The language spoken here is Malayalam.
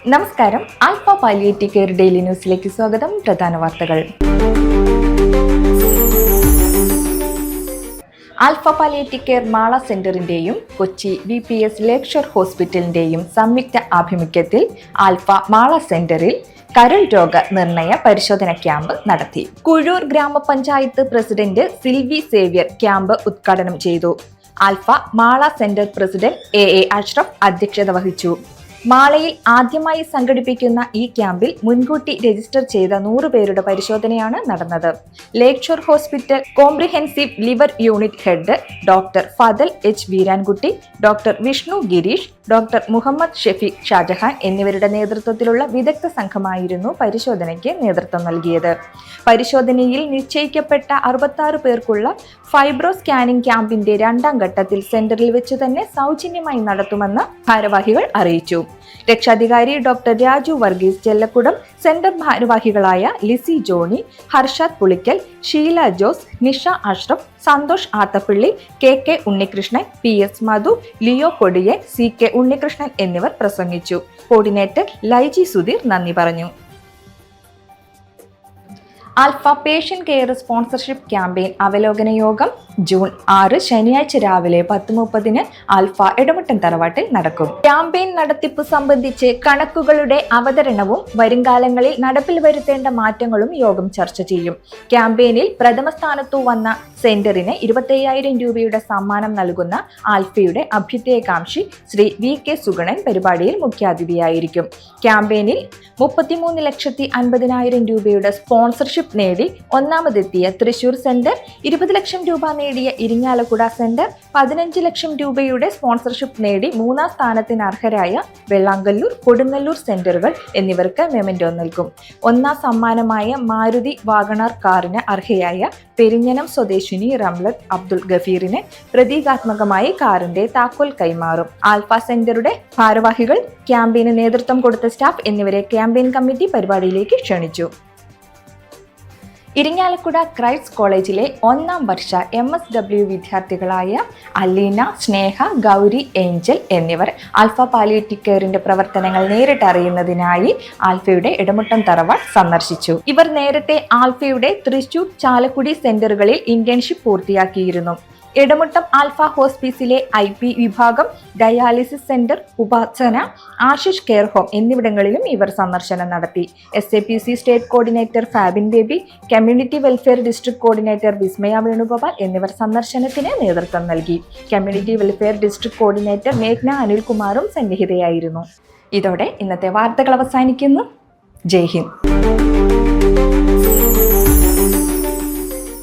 നമസ്കാരം. ആൽഫ പാലിയേറ്റീവ് കെയർ ഡെയിലി ന്യൂസിലേക്ക് സ്വാഗതം. പ്രധാന വാർത്തകൾ. ആൽഫ പാലിയേറ്റീവ് കെയർ മാള സെന്ററിന്റെയും കൊച്ചി VPS ലേക്ഷർ ഹോസ്പിറ്റലിന്റെയും സംയുക്ത ആഭിമുഖ്യത്തിൽ ആൽഫ മാള സെന്ററിൽ കരൾ രോഗ നിർണയ പരിശോധന ക്യാമ്പ് നടത്തി. കുഴൂർ ഗ്രാമപഞ്ചായത്ത് പ്രസിഡന്റ് സിൽവി സേവ്യർ ക്യാമ്പ് ഉദ്ഘാടനം ചെയ്തു. Alpha Mala centre president AA Ashraf അധ്യക്ഷത വഹിച്ചു. മാളയിൽ ആദ്യമായി സംഘടിപ്പിക്കുന്ന ഈ ക്യാമ്പിൽ മുൻകൂട്ടി രജിസ്റ്റർ ചെയ്ത 100 പേരുടെ പരിശോധനയാണ് നടന്നത്. Lakeshore hospital comprehensive liver unit head doctor Fadal H Veerankutty, doctor Vishnu Girish, doctor Muhammad Shefeeq Shajahan എന്നിവരുടെ നേതൃത്വത്തിലുള്ള വിദഗ്ധ സംഘമായിരുന്നു പരിശോധനയ്ക്ക് നേതൃത്വം നൽകിയത്. പരിശോധനയിൽ നിശ്ചയിക്കപ്പെട്ട 66 പേർക്കുള്ള ഫൈബ്രോ സ്കാനിംഗ് ക്യാമ്പിന്റെ 2ാം ഘട്ടത്തിൽ സെന്ററിൽ വെച്ച് തന്നെ സൗജന്യമായി നടത്തുമെന്ന് ഭാരവാഹികൾ അറിയിച്ചു. രക്ഷാധികാരി ഡോക്ടർ രാജു വർഗീസ് ചെല്ലക്കുടം, സെന്റർ ഭാരവാഹികളായ Lizy Johny, Harshad Pulikkal, Sheela Jose, Nisha Ashraf, Santhosh Athappally, KK Unnikrishnan, PS Madhu, Leo കൊടിയെ, CK ഉണ്ണികൃഷ്ണൻ എന്നിവർ പ്രസംഗിച്ചു. കോർഡിനേറ്റർ ലൈജി സുധീർ നന്ദി പറഞ്ഞു. Alpha patient care sponsorship campaign അവലോകന യോഗം ജൂൺ 6 ശനിയാഴ്ച രാവിലെ 10:30 ആൽഫ എടമുട്ടൻ തറവാട്ടിൽ നടക്കും. ക്യാമ്പയിൻ നടത്തിപ്പ് സംബന്ധിച്ച് കണക്കുകളുടെ അവതരണവും വരുംകാലങ്ങളിൽ നടപ്പിൽ വരുത്തേണ്ട മാറ്റങ്ങളും യോഗം ചർച്ച ചെയ്യും. ക്യാമ്പയിനിൽ പ്രഥമ സ്ഥാനത്തു വന്ന സെന്ററിന് 25,000 രൂപയുടെ സമ്മാനം നൽകുന്ന ആൽഫയുടെ അഭ്യുദയകാംക്ഷി ശ്രീ VK സുഗണൻ പരിപാടിയിൽ മുഖ്യാതിഥിയായിരിക്കും. ക്യാമ്പയിനിൽ 33,50,000 രൂപയുടെ സ്പോൺസർഷിപ്പ് നേടി ഒന്നാമതെത്തിയ തൃശൂർ സെന്റർ, 20 ലക്ഷം രൂപ നേടിയ ഇരിങ്ങാലക്കുട സെന്റർ, 15 ലക്ഷം രൂപയുടെ സ്പോൺസർഷിപ്പ് നേടി 3ാം സ്ഥാനത്തിന് അർഹരായ വെള്ളാങ്കല്ലൂർ, കൊടുങ്ങല്ലൂർ സെന്ററുകൾ എന്നിവർക്ക് മെമന്റോ നൽകും. 1ാം സമ്മാനമായ മാരുതി വാഗണാർ കാറിന് അർഹയായ പെരിഞ്ഞനം സ്വദേശിനി റംലത്ത് അബ്ദുൾ ഗഫീറിന് പ്രതീകാത്മകമായി കാറിന്റെ താക്കോൽ കൈമാറും. ആൽഫ സെന്ററുടെ ഭാരവാഹികൾ, ക്യാമ്പയിന് നേതൃത്വം കൊടുത്ത സ്റ്റാഫ് എന്നിവരെ ക്യാമ്പയിൻ കമ്മിറ്റി പരിപാടിയിലേക്ക് ക്ഷണിച്ചു. ഇരിങ്ങാലക്കുട ക്രൈസ്റ്റ് കോളേജിലെ 1ാം വർഷ MSW വിദ്യാർത്ഥികളായ അലീന, സ്നേഹ, ഗൗരി, ഏഞ്ചൽ എന്നിവർ ആൽഫ പാലിയേറ്റീവ് കെയറിന്റെ പ്രവർത്തനങ്ങൾ നേരിട്ട് അറിയുന്നതിനായി ആൽഫയുടെ എടമുട്ടം തറവാട് സന്ദർശിച്ചു. ഇവർ നേരത്തെ ആൽഫയുടെ തൃശൂർ, ചാലക്കുടി സെന്ററുകളിൽ ഇന്റേൺഷിപ്പ് പൂർത്തിയാക്കിയിരുന്നു. എടമുട്ടം ആൽഫ ഹോസ്പിസിലെ IP വിഭാഗം, dialysis centre, Upasana, Ashish care home എന്നിവിടങ്ങളിലും ഇവർ സന്ദർശനം നടത്തി. SAPC state coordinator Fabin Baby, community welfare district coordinator Vismaya Venugopal എന്നിവർ സന്ദർശനത്തിന് നേതൃത്വം നൽകി. കമ്മ്യൂണിറ്റി വെൽഫെയർ ഡിസ്ട്രിക്ട് കോർഡിനേറ്റർ മേഘ്ന അനിൽകുമാറും സന്നിഹിതയായിരുന്നു. ഇതോടെ ഇന്നത്തെ വാർത്തകൾ അവസാനിക്കുന്നു. ജയ് ഹിന്ദ്.